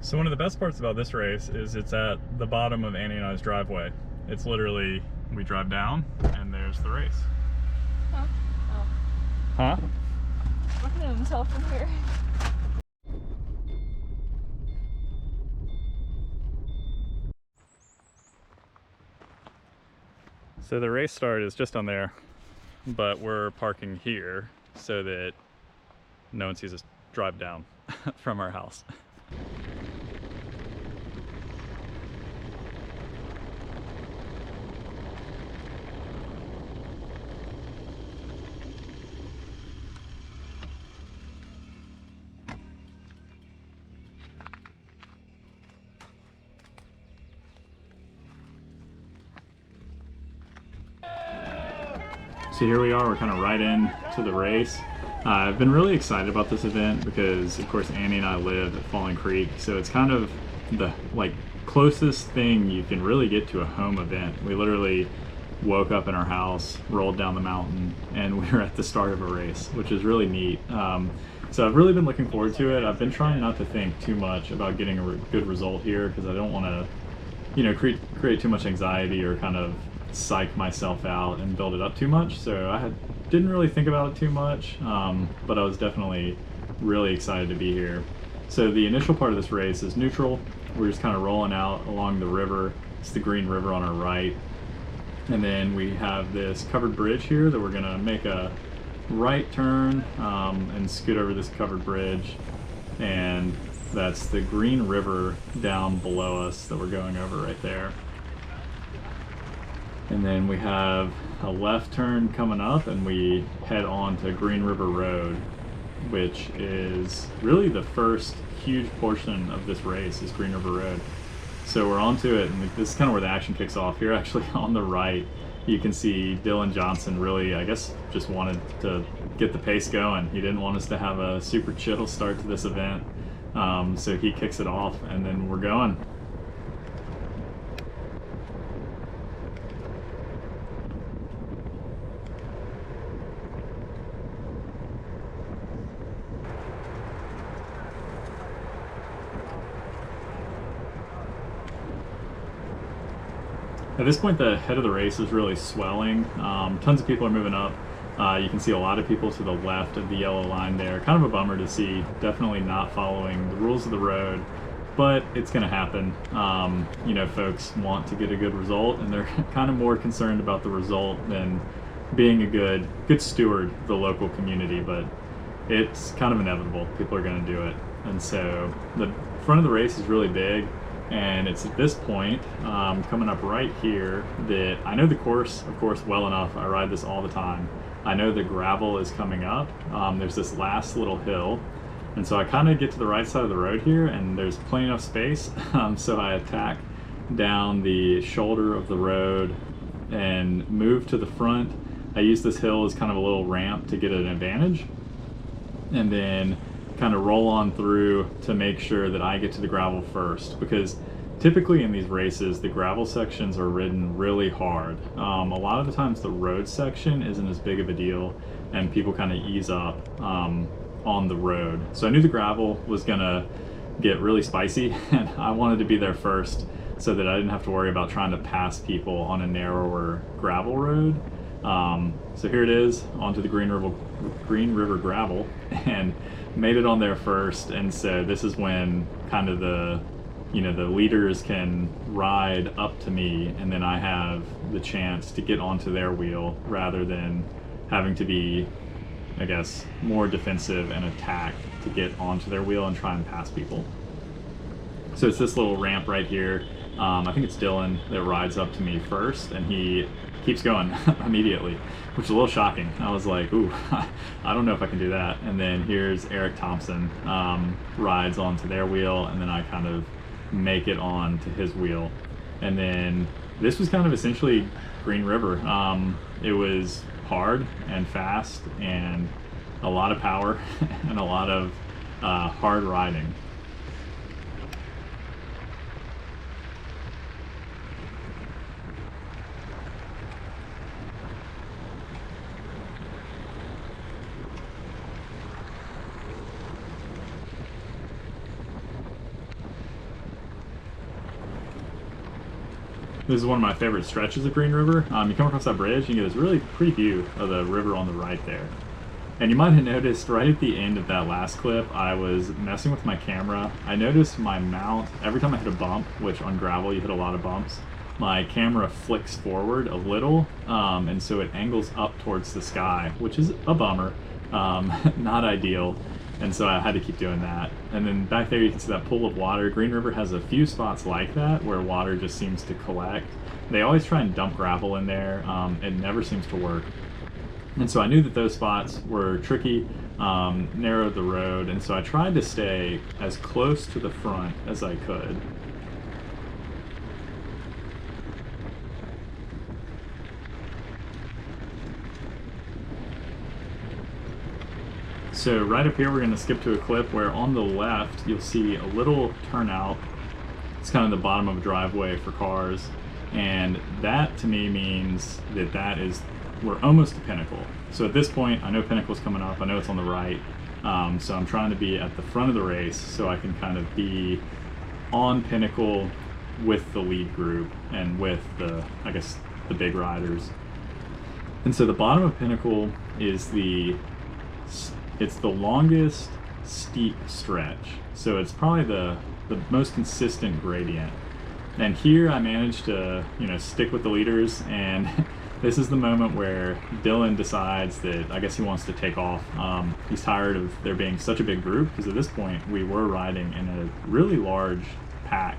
So one of the best parts about this race is it's at the bottom of Annie and I's driveway. It's literally, we drive down and there's the race. Huh? Oh. Huh? Looking at himself from here. So the race start is just on there, but we're parking here so that no one sees us drive down from our house. So here we are, we're kind of right in to the race. I've been really excited about this event because, of course, Annie and I live at Falling Creek, so it's kind of the closest thing you can really get to a home event. We literally woke up in our house, rolled down the mountain, and we were at the start of a race, which is really neat. So I've really been looking forward to it. I've been trying not to think too much about getting a good result here because I don't want to, create too much anxiety or kind of psych myself out and build it up too much. So I didn't really think about it too much, but I was definitely really excited to be here. So the initial part of this race is neutral. We're just kind of rolling out along the river. It's the Green River on our right. And then we have this covered bridge here that we're gonna make a right turn and scoot over this covered bridge. And that's the Green River down below us that we're going over right there. And then we have a left turn coming up and we head on to Green River Road, which is really the first huge portion of this race is Green River Road. So we're onto it, and this is kind of where the action kicks off. Here actually on the right, you can see Dylan Johnson really, I guess, just wanted to get the pace going. He didn't want us to have a super chill start to this event. So he kicks it off and then we're going. At this point, the head of the race is really swelling. Tons of people are moving up. You can see a lot of people to the left of the yellow line there. Kind of a bummer to see. Definitely not following the rules of the road, but it's going to happen. Folks want to get a good result, and they're kind of more concerned about the result than being a good steward of the local community. But it's kind of inevitable. People are going to do it, and so the front of the race is really big. And it's at this point, coming up right here, that I know the course, of course, well enough. I ride this all the time. I know the gravel is coming up. There's this last little hill. And so I kind of get to the right side of the road here, and there's plenty enough space. So I attack down the shoulder of the road and move to the front. I use this hill as kind of a little ramp to get an advantage. And then kind of roll on through to make sure that I get to the gravel first, because typically in these races the gravel sections are ridden really hard. A lot of the times the road section isn't as big of a deal and people kind of ease up on the road. So I knew the gravel was gonna get really spicy and I wanted to be there first so that I didn't have to worry about trying to pass people on a narrower gravel road. So here it is, onto the Green River gravel, and made it on there first. And so this is when kind of the leaders can ride up to me, and then I have the chance to get onto their wheel rather than having to be, I guess, more defensive and attack to get onto their wheel and try and pass people. So it's this little ramp right here. I think it's Dylan that rides up to me first, and he keeps going immediately, which is a little shocking. I was like, ooh, I don't know if I can do that. And then here's Eric Thompson, rides onto their wheel, and then I kind of make it on to his wheel. And then this was kind of essentially Green River. It was hard and fast and a lot of power and a lot of hard riding. This is one of my favorite stretches of Green River. You come across that bridge and you get this really pretty view of the river on the right there. And you might have noticed right at the end of that last clip, I was messing with my camera. I noticed my mount, every time I hit a bump, which on gravel you hit a lot of bumps, my camera flicks forward a little, and so it angles up towards the sky, which is a bummer, not ideal. And so I had to keep doing that. And then back there you can see that pool of water. Green River has a few spots like that where water just seems to collect. They always try and dump gravel in there. It never seems to work. And so I knew that those spots were tricky, narrowed the road, and so I tried to stay as close to the front as I could. So right up here we're going to skip to a clip where on the left you'll see a little turnout. It's kind of the bottom of a driveway for cars, and that to me means that we're almost to Pinnacle. So at this point I know Pinnacle's coming up, I know it's on the right, so I'm trying to be at the front of the race so I can kind of be on Pinnacle with the lead group and with the, I guess, the big riders. And so the bottom of Pinnacle is it's the longest steep stretch, so it's probably the most consistent gradient. And here I managed to, stick with the leaders, and this is the moment where Dylan decides that I guess he wants to take off. He's tired of there being such a big group, because at this point we were riding in a really large pack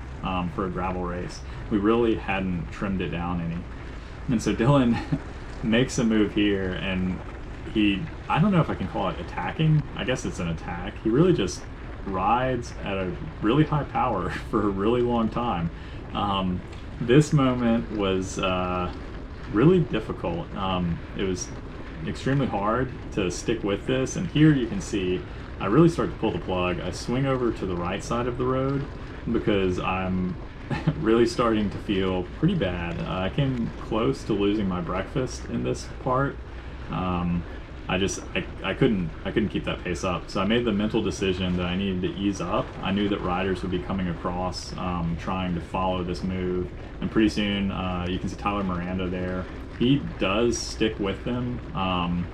for a gravel race. We really hadn't trimmed it down any. And so Dylan makes a move here, and I don't know if I can call it attacking. I guess it's an attack. He really just rides at a really high power for a really long time. This moment was really difficult. It was extremely hard to stick with this, and here you can see I really start to pull the plug. I swing over to the right side of the road because I'm really starting to feel pretty bad. I came close to losing my breakfast in this part. I couldn't keep that pace up. So I made the mental decision that I needed to ease up. I knew that riders would be coming across, trying to follow this move. And pretty soon, you can see Tyler Miranda there. He does stick with them.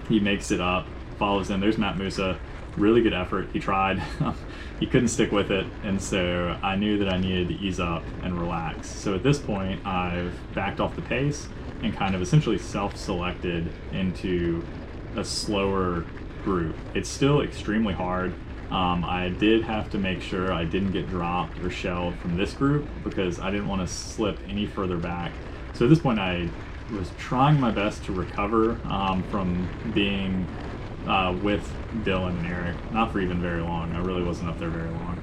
He makes it up, follows them. There's Matt Musa. Really good effort. He tried. He couldn't stick with it. And so I knew that I needed to ease up and relax. So at this point, I've backed off the pace and kind of essentially self-selected into a slower group. It's still extremely hard. I did have to make sure I didn't get dropped or shelled from this group because I didn't want to slip any further back. So at this point I was trying my best to recover from being with Dylan and Eric, not for even very long. I really wasn't up there very long.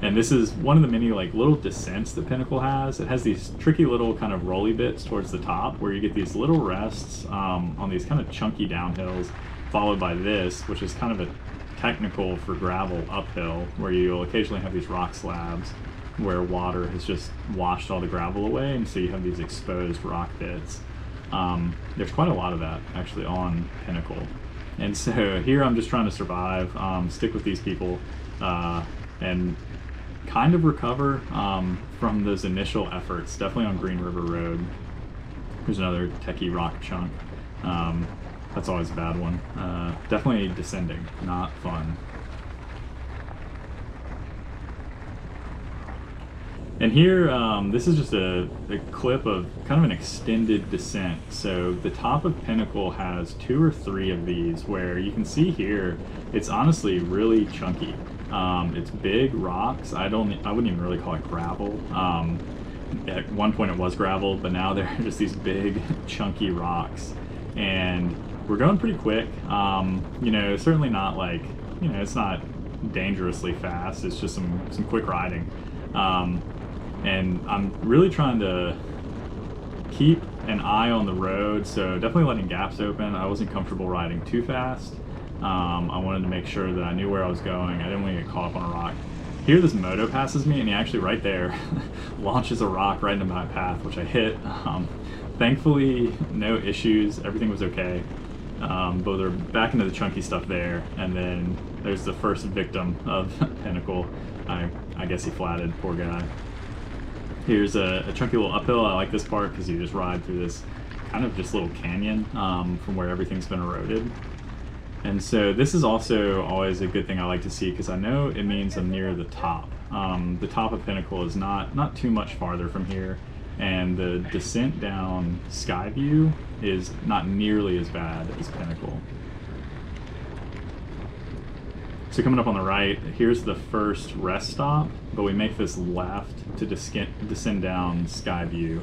And this is one of the many little descents that Pinnacle has. It has these tricky little kind of rolly bits towards the top where you get these little rests on these kind of chunky downhills, followed by this, which is kind of a technical for gravel uphill, where you'll occasionally have these rock slabs where water has just washed all the gravel away, and so you have these exposed rock bits. There's quite a lot of that actually on Pinnacle. And so here I'm just trying to survive, stick with these people, and kind of recover from those initial efforts, definitely on Green River Road. Here's another techie rock chunk. That's always a bad one. Definitely descending, not fun. And here, this is just a clip of kind of an extended descent. So the top of Pinnacle has 2 or 3 of these where you can see here, it's honestly really chunky. It's big rocks. I wouldn't even really call it gravel. At one point it was gravel, but now they're just these big chunky rocks. And we're going pretty quick. Certainly not it's not dangerously fast. It's just some quick riding. And I'm really trying to keep an eye on the road, so definitely letting gaps open. I wasn't comfortable riding too fast. I wanted to make sure that I knew where I was going. I didn't want to get caught up on a rock. Here this moto passes me, and he actually right there launches a rock right into my path, which I hit. Thankfully, no issues, everything was okay. But they're back into the chunky stuff there, and then there's the first victim of Pinnacle. I guess he flatted, poor guy. Here's a chunky little uphill. I like this part because you just ride through this kind of just little canyon from where everything's been eroded. And so this is also always a good thing I like to see, because I know it means I'm near the top. The top of Pinnacle is not too much farther from here, and the descent down Skyview is not nearly as bad as Pinnacle. So coming up on the right, here's the first rest stop, but we make this left to descend down Skyview,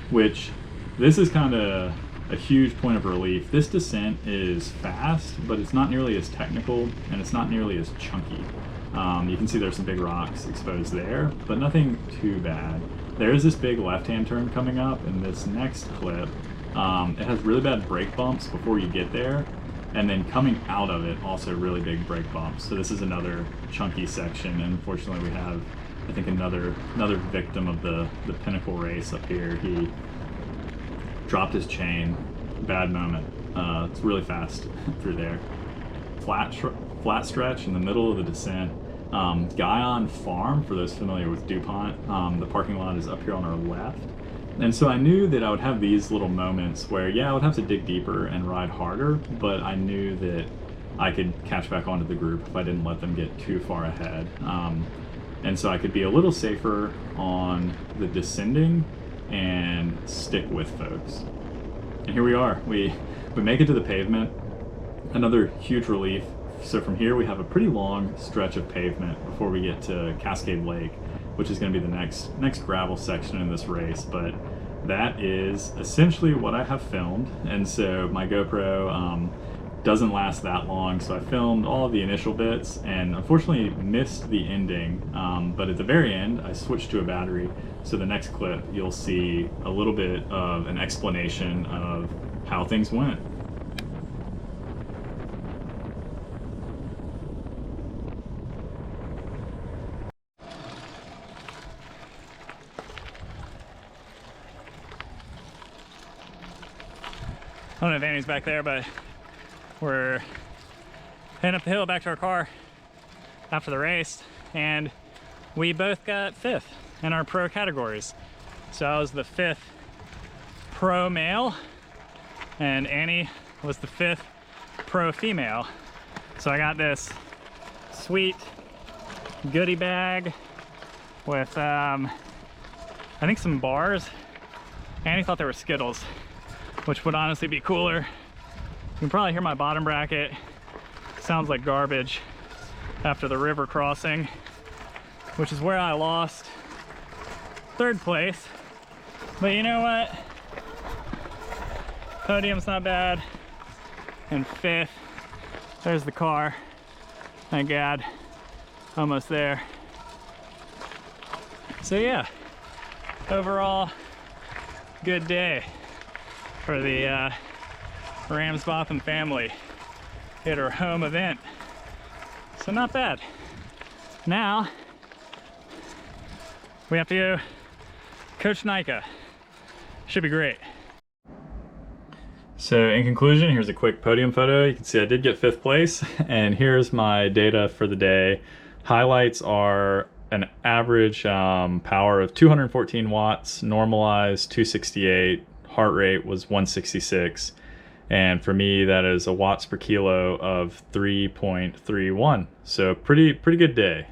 which this is kind of a huge point of relief. This descent is fast, but it's not nearly as technical, and it's not nearly as chunky. You can see there's some big rocks exposed there, but nothing too bad. There's this big left-hand turn coming up in this next clip. It has really bad brake bumps before you get there, and then coming out of it, also really big brake bumps. So this is another chunky section, and unfortunately we have, I think, another victim of the Pinnacle race up here. He dropped his chain, bad moment. It's really fast through there. Flat stretch in the middle of the descent. Guyon Farm, for those familiar with DuPont, the parking lot is up here on our left. And so I knew that I would have these little moments where, yeah, I would have to dig deeper and ride harder, but I knew that I could catch back onto the group if I didn't let them get too far ahead. And so I could be a little safer on the descending and stick with folks. And here we are. We make it to the pavement. Another huge relief. So from here we have a pretty long stretch of pavement before we get to Cascade Lake, which is going to be the next gravel section in this race. But that is essentially what I have filmed, and so my GoPro doesn't last that long, so I filmed all of the initial bits and unfortunately missed the ending, but at the very end I switched to a battery, so the next clip you'll see a little bit of an explanation of how things went. I don't know if Annie's back there, but we're heading up the hill back to our car after the race, and we both got 5th in our pro categories. So I was the 5th pro male, and Annie was the 5th pro female. So I got this sweet goodie bag with I think some bars. Annie thought they were Skittles, which would honestly be cooler. You can probably hear my bottom bracket. Sounds like garbage after the river crossing, which is where I lost 3rd place. But you know what? Podium's not bad. And 5th, there's the car. Thank God, almost there. So yeah, overall, good day for the Ramsbotham family at our home event. So not bad. Now we have to go coach Nika. Should be great. So in conclusion, here's a quick podium photo. You can see I did get 5th place, and here's my data for the day. Highlights are an average power of 214 watts, normalized 268, heart rate was 166, and for me that is a watts per kilo of 3.31. So pretty good day.